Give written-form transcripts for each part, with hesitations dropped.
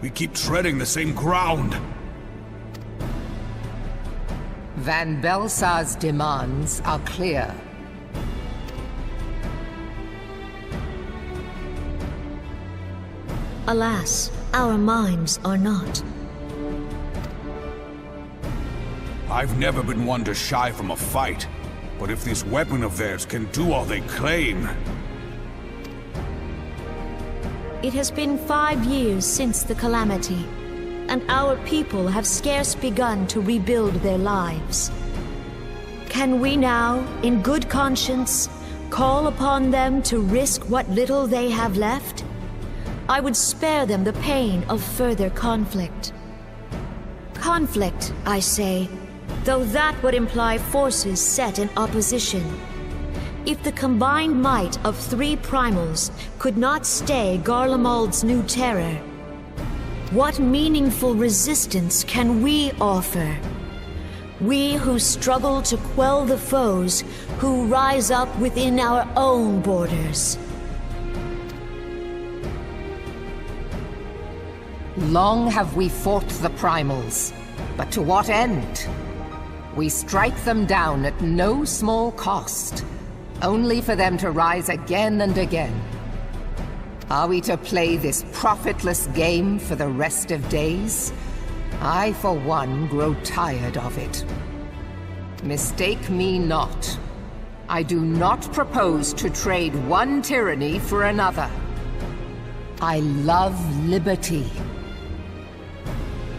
We keep treading the same ground. Van Belsar's demands are clear. Alas, our minds are not. I've never been one to shy from a fight, but if this weapon of theirs can do all they claim... It has been 5 years since the calamity, and our people have scarce begun to rebuild their lives. Can we now, in good conscience, call upon them to risk what little they have left? I would spare them the pain of further conflict. Conflict, I say, though that would imply forces set in opposition. If the combined might of 3 primals could not stay Garlemald's new terror, what meaningful resistance can we offer? We who struggle to quell the foes who rise up within our own borders. Long have we fought the primals, but to what end? We strike them down at no small cost, only for them to rise again and again. Are we to play this profitless game for the rest of days? I, for one, grow tired of it. Mistake me not. I do not propose to trade one tyranny for another. I love liberty.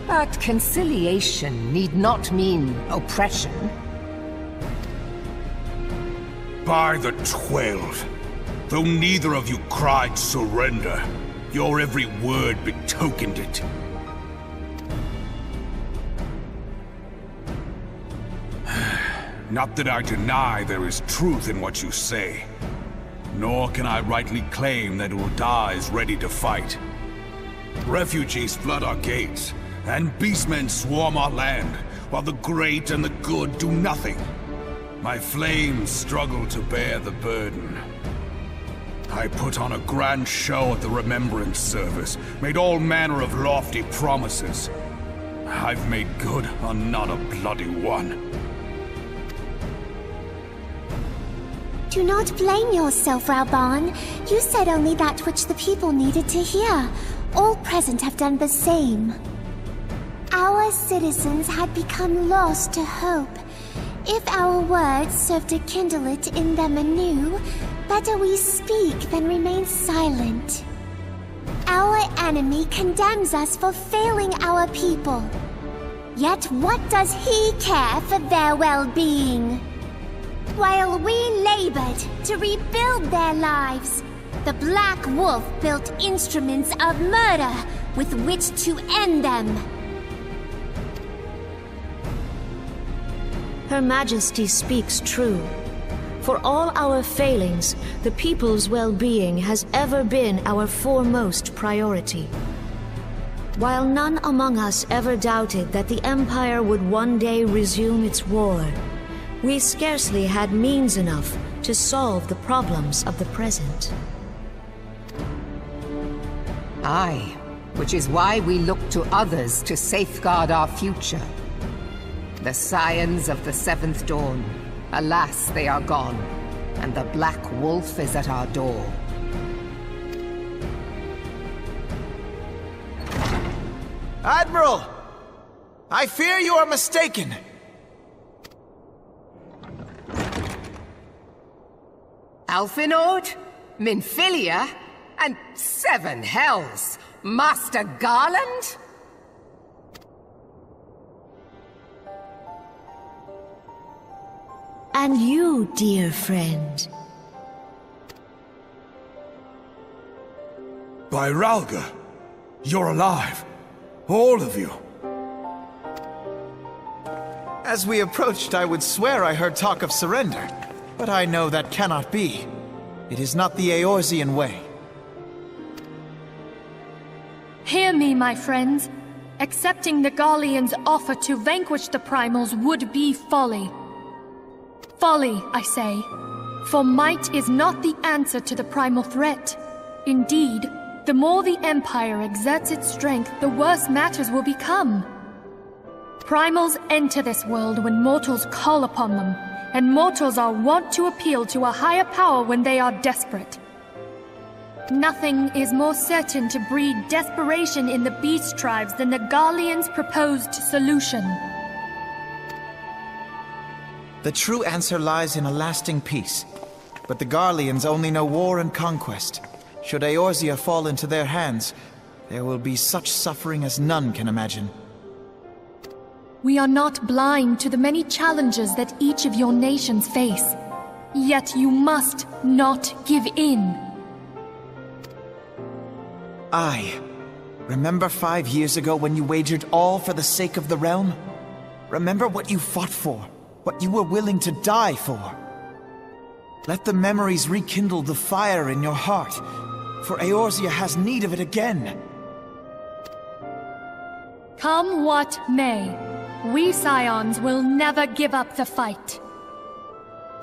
But conciliation need not mean oppression. By the 12, though neither of you cried surrender, your every word betokened it. Not that I deny there is truth in what you say, nor can I rightly claim that Ul'dah is ready to fight. Refugees flood our gates, and beastmen swarm our land, while the great and the good do nothing. My flames struggle to bear the burden. I put on a grand show at the Remembrance Service, made all manner of lofty promises. I've made good on not a bloody one. Do not blame yourself, Raubahn. You said only that which the people needed to hear. All present have done the same. Our citizens had become lost to hope. If our words serve to kindle it in them anew, better we speak than remain silent. Our enemy condemns us for failing our people. Yet what does he care for their well-being? While we labored to rebuild their lives, the Black Wolf built instruments of murder with which to end them. Her Majesty speaks true. For all our failings, the people's well-being has ever been our foremost priority. While none among us ever doubted that the Empire would one day resume its war, we scarcely had means enough to solve the problems of the present. Aye, which is why we look to others to safeguard our future. The scions of the Seventh Dawn, alas, they are gone, and the Black Wolf is at our door. Admiral! I fear you are mistaken. Alphinaud, Minfilia, and 7 hells, Master Garland? And you, dear friend. By Ralga, you're alive. All of you. As we approached, I would swear I heard talk of surrender. But I know that cannot be. It is not the Eorzean way. Hear me, my friends. Accepting the Garlean's offer to vanquish the Primals would be folly. Folly, I say. For might is not the answer to the primal threat. Indeed, the more the Empire exerts its strength, the worse matters will become. Primals enter this world when mortals call upon them, and mortals are wont to appeal to a higher power when they are desperate. Nothing is more certain to breed desperation in the beast tribes than the Garleans' proposed solution. The true answer lies in a lasting peace. But the Garleans only know war and conquest. Should Eorzea fall into their hands, there will be such suffering as none can imagine. We are not blind to the many challenges that each of your nations face. Yet you must not give in. Aye. Remember 5 years ago when you wagered all for the sake of the realm? Remember what you fought for, what you were willing to die for. Let the memories rekindle the fire in your heart, for Eorzea has need of it again. Come what may, we Scions will never give up the fight.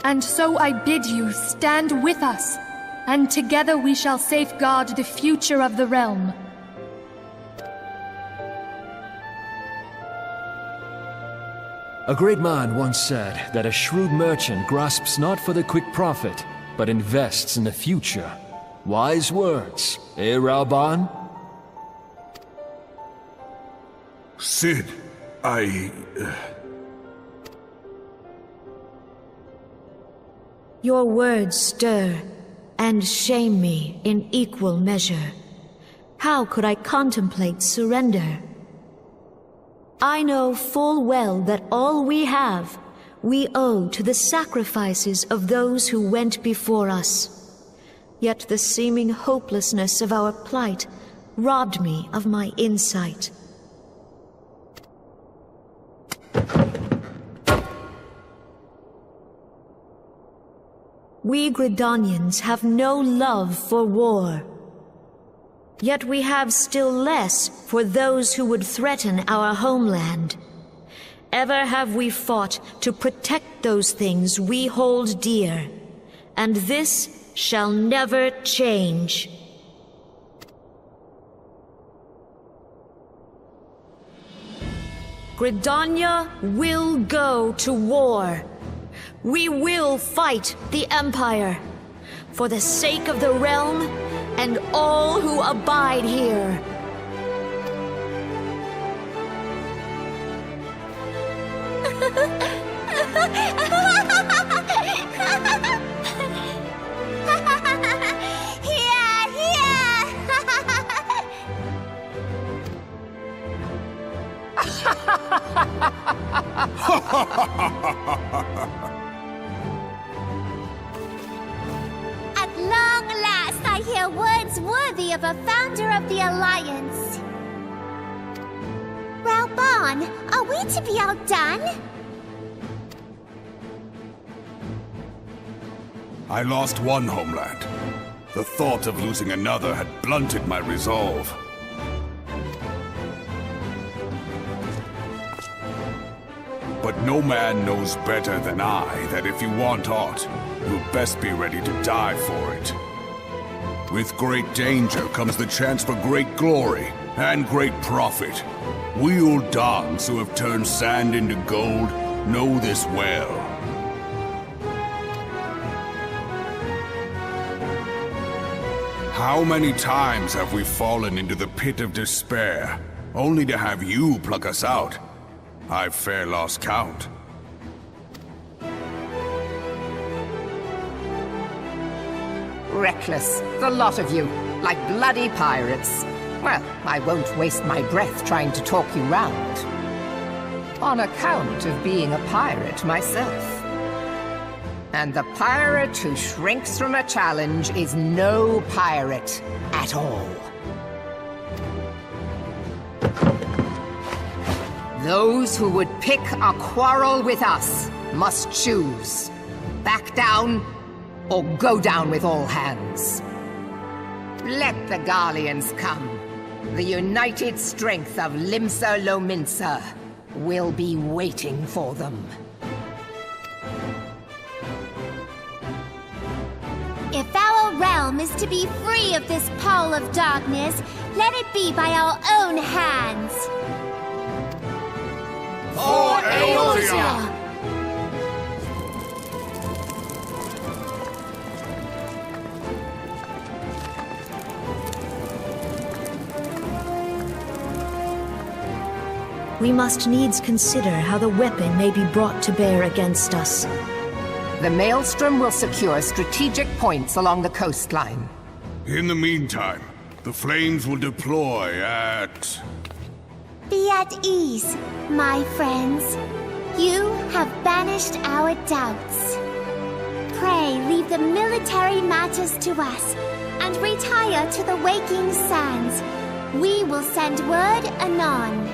And so I bid you stand with us, and together we shall safeguard the future of the realm. A great man once said that a shrewd merchant grasps not for the quick profit, but invests in the future. Wise words, eh, Ralban? Cid, Your words stir and shame me in equal measure. How could I contemplate surrender? I know full well that all we have, we owe to the sacrifices of those who went before us. Yet the seeming hopelessness of our plight robbed me of my insight. We Gridanians have no love for war. Yet we have still less for those who would threaten our homeland. Ever have we fought to protect those things we hold dear, and this shall never change. Gridania will go to war. We will fight the Empire, for the sake of the realm and all who abide here. At long last, I hear words worthy of a founder of the Alliance. Ralban, are we to be outdone? I lost one homeland. The thought of losing another had blunted my resolve. But no man knows better than I that if you want aught, you'll best be ready to die for it. With great danger comes the chance for great glory and great profit. We Uldans who have turned sand into gold know this well. How many times have we fallen into the pit of despair, only to have you pluck us out? I've fair lost count. Reckless, the lot of you, like bloody pirates. Well, I won't waste my breath trying to talk you round. On account of being a pirate myself. And the pirate who shrinks from a challenge is no pirate at all. Those who would pick a quarrel with us must choose. Back down, or go down with all hands. Let the Garleans come. The united strength of Limsa Lominsa will be waiting for them. If our realm is to be free of this pall of darkness, let it be by our own hands. For Eorzea! We must needs consider how the weapon may be brought to bear against us. The Maelstrom will secure strategic points along the coastline. In the meantime, the flames will deploy at... Be at ease, my friends. You have banished our doubts. Pray leave the military matters to us, and retire to the waking sands. We will send word anon.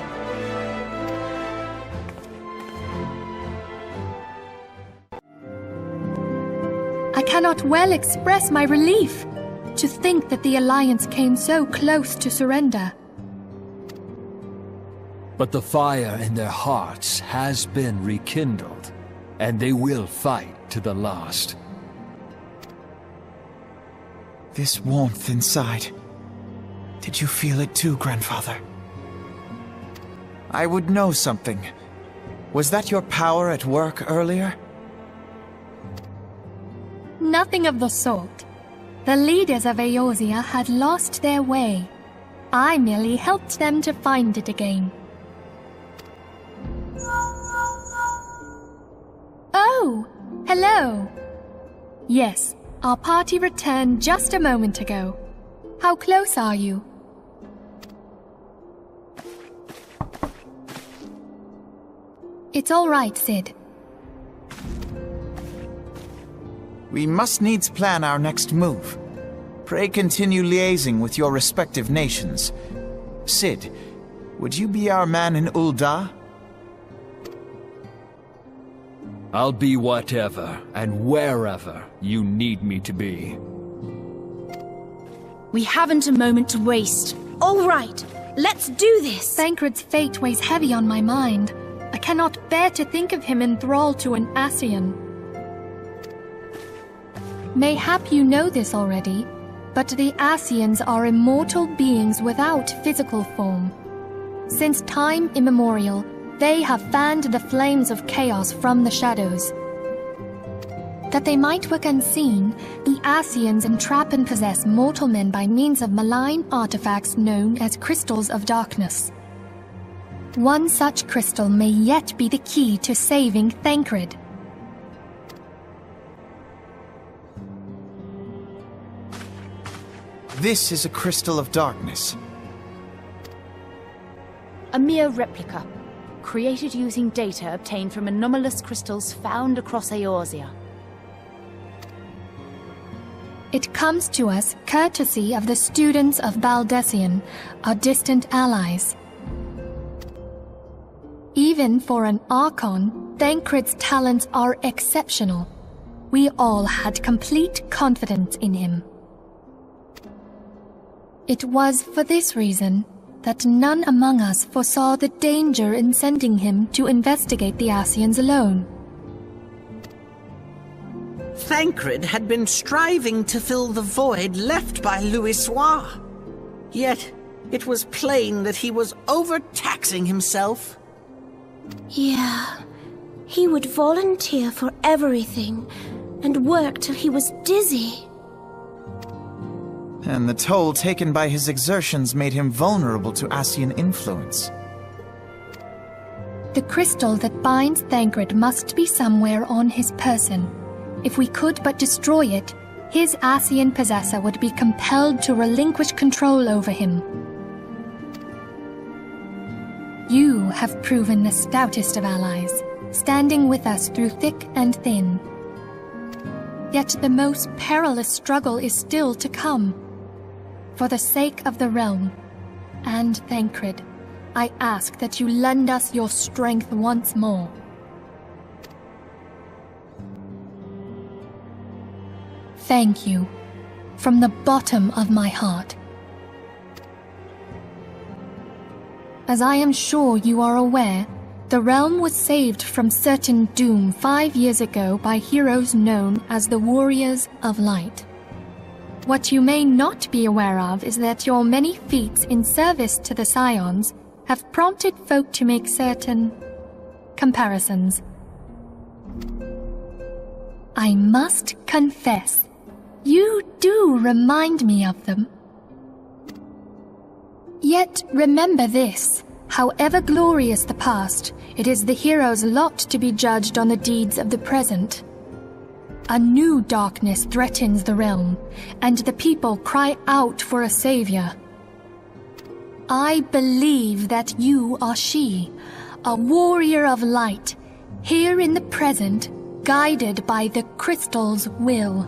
I cannot well express my relief. To think that the Alliance came so close to surrender. But the fire in their hearts has been rekindled, and they will fight to the last. This warmth inside. Did you feel it too, Grandfather? I would know something. Was that your power at work earlier? Nothing of the sort. The leaders of Eorzea had lost their way. I merely helped them to find it again. Oh, hello. Yes, our party returned just a moment ago. How close are you? It's all right, Sid. We must needs plan our next move. Pray continue liaising with your respective nations. Sid, would you be our man in Ul'dah? I'll be whatever and wherever you need me to be. We haven't a moment to waste. All right, let's do this! Thancred's fate weighs heavy on my mind. I cannot bear to think of him in thrall to an Ascian. Mayhap you know this already, but the Ascians are immortal beings without physical form. Since time immemorial, they have fanned the flames of chaos from the shadows. That they might work unseen, the Ascians entrap and possess mortal men by means of malign artifacts known as crystals of darkness. One such crystal may yet be the key to saving Thancred. This is a crystal of darkness. A mere replica, created using data obtained from anomalous crystals found across Eorzea. It comes to us courtesy of the students of Baldessian, our distant allies. Even for an Archon, Thancred's talents are exceptional. We all had complete confidence in him. It was for this reason that none among us foresaw the danger in sending him to investigate the Ascians alone. Thancred had been striving to fill the void left by Louisoix. Yet, it was plain that he was overtaxing himself. Yeah, he would volunteer for everything and work till he was dizzy. And the toll taken by his exertions made him vulnerable to Ascian influence. The crystal that binds Thancred must be somewhere on his person. If we could but destroy it, his Ascian possessor would be compelled to relinquish control over him. You have proven the stoutest of allies, standing with us through thick and thin. Yet the most perilous struggle is still to come. For the sake of the realm, and Thancred, I ask that you lend us your strength once more. Thank you, from the bottom of my heart. As I am sure you are aware, the realm was saved from certain doom 5 years ago by heroes known as the Warriors of Light. What you may not be aware of is that your many feats in service to the Scions have prompted folk to make certain comparisons. I must confess, you do remind me of them. Yet remember this, however glorious the past, it is the hero's lot to be judged on the deeds of the present. A new darkness threatens the realm, and the people cry out for a savior. I believe that you are she, a warrior of light, here in the present, guided by the crystal's will.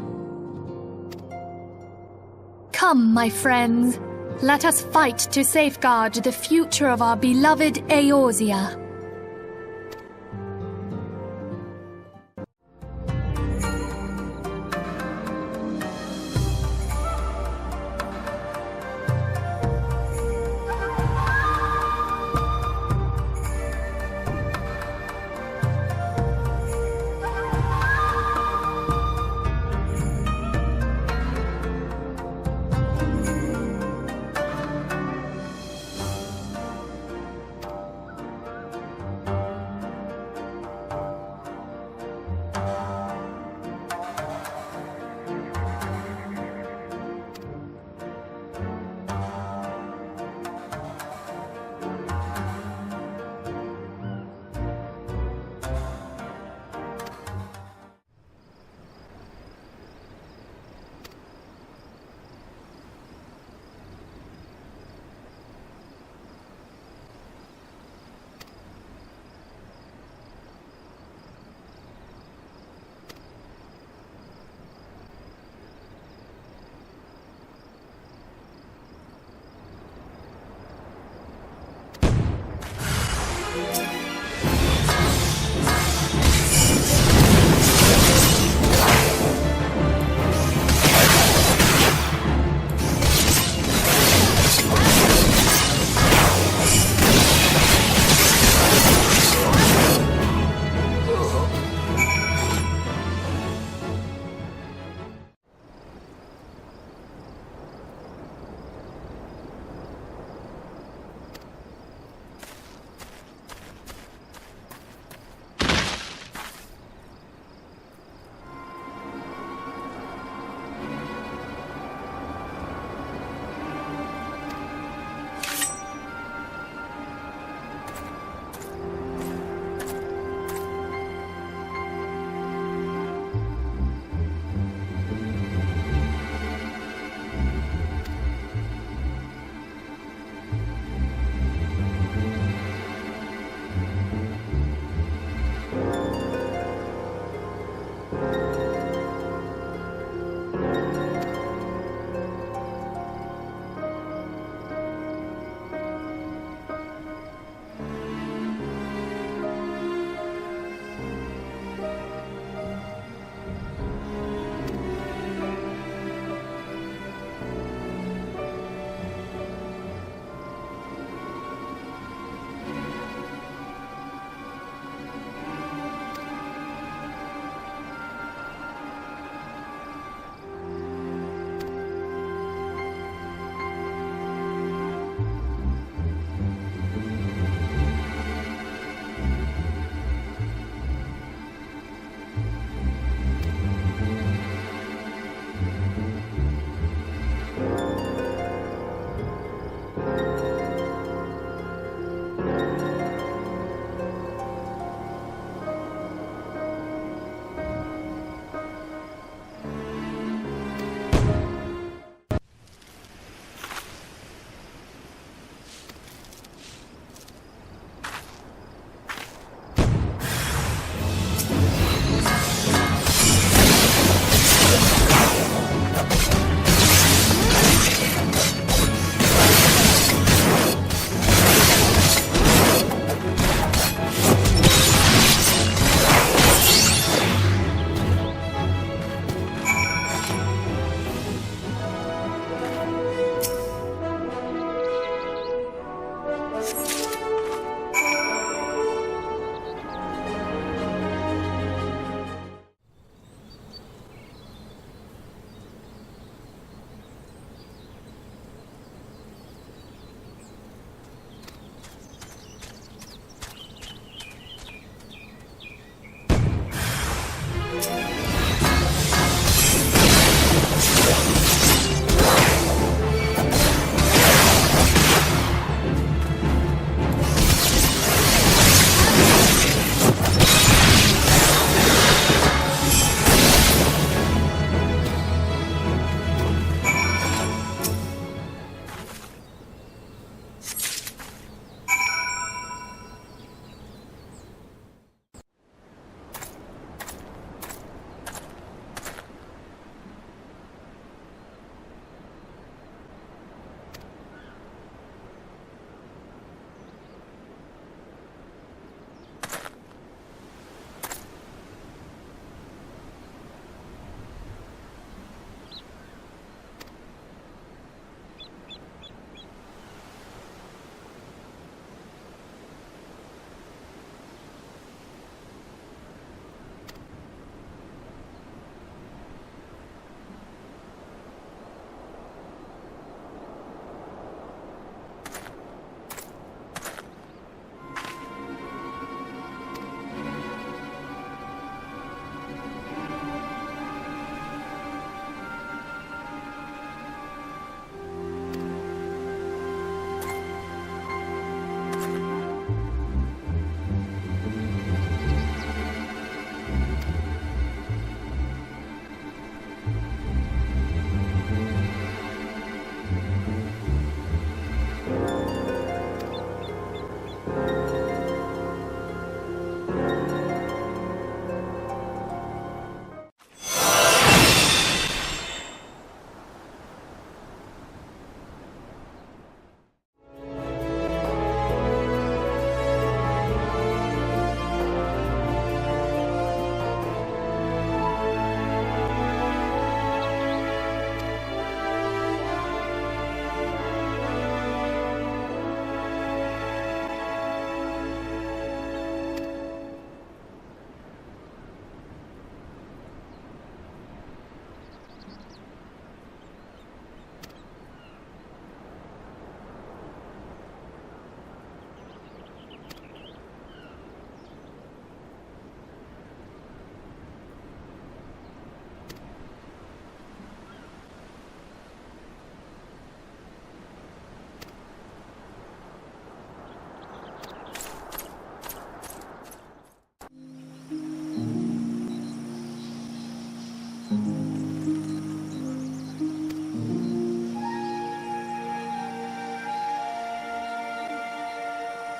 Come, my friends, let us fight to safeguard the future of our beloved Eorzea.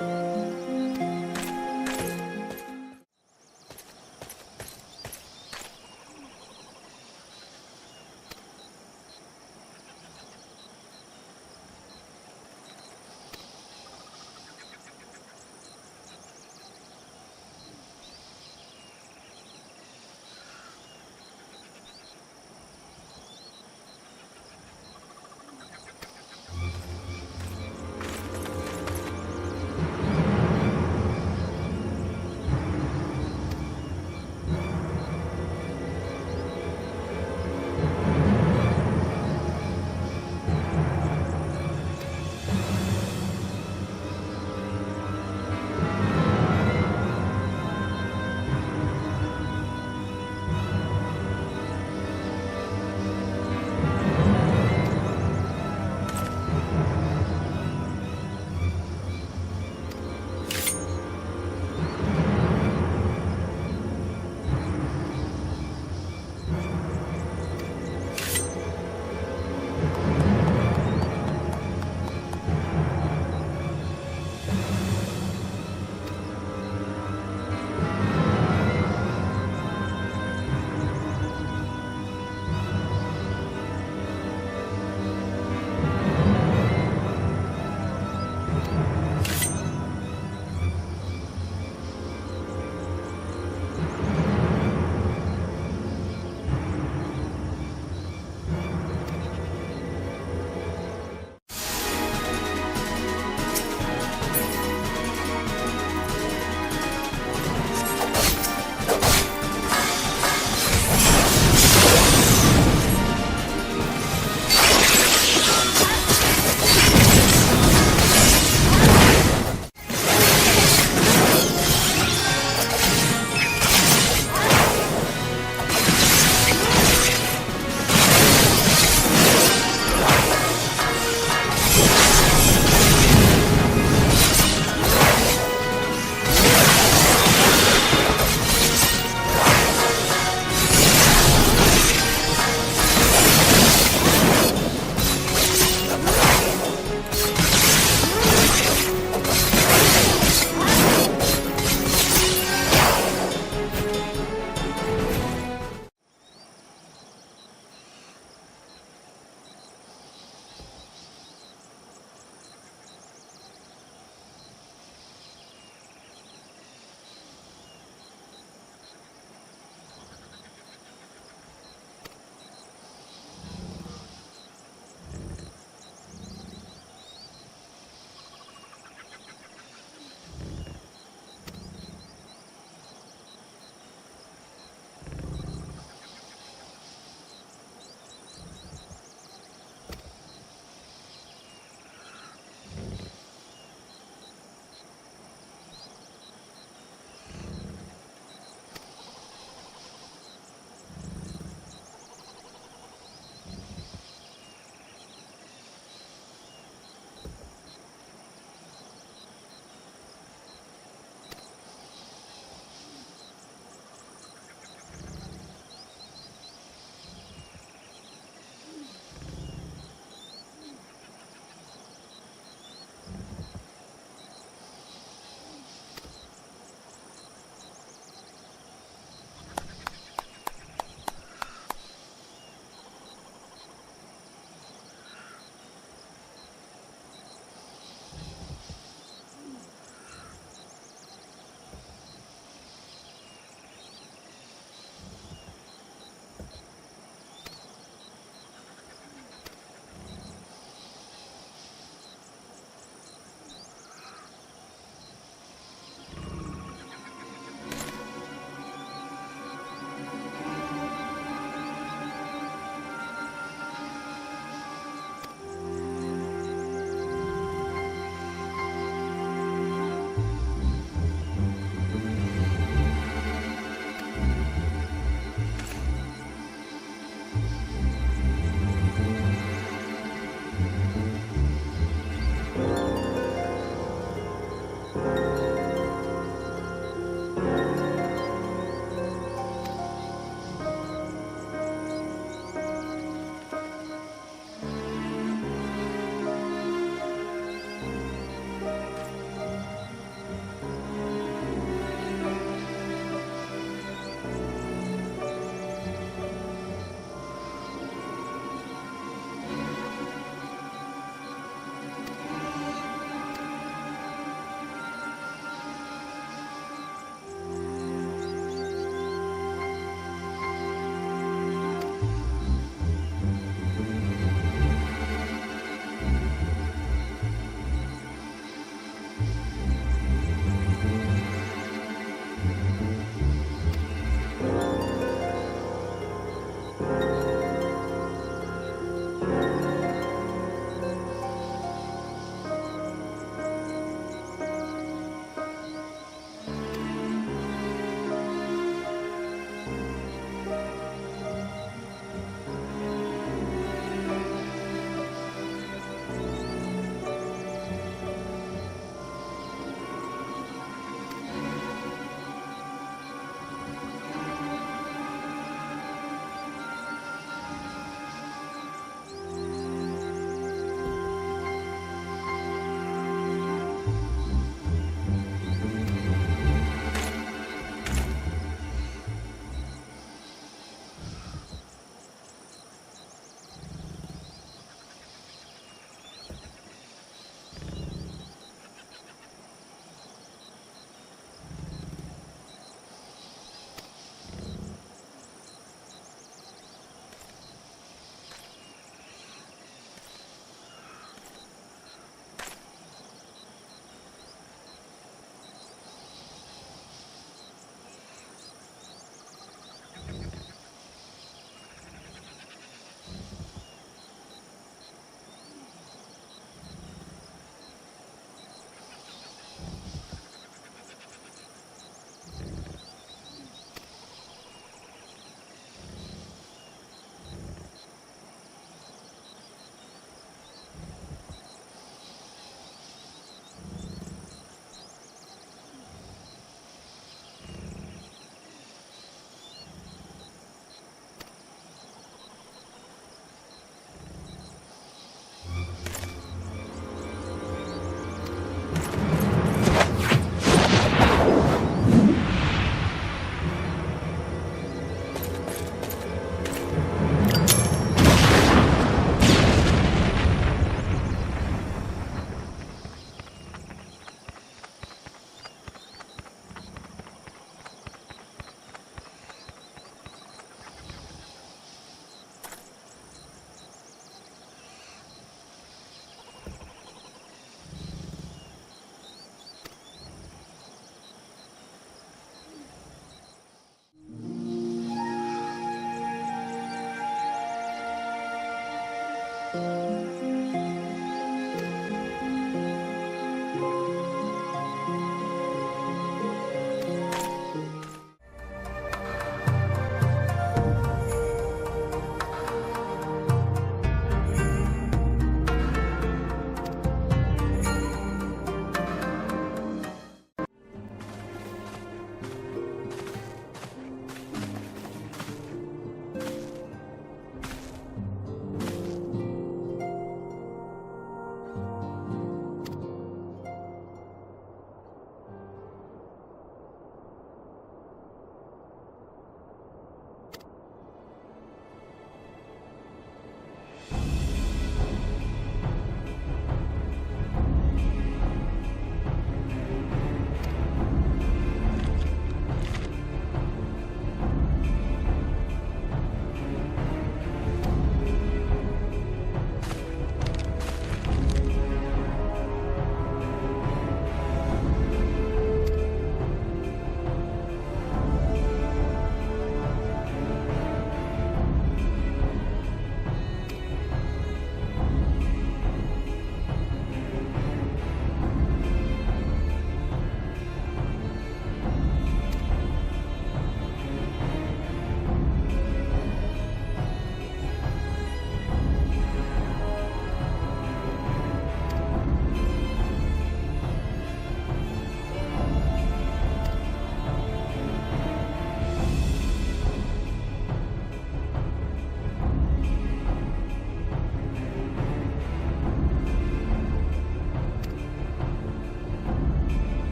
you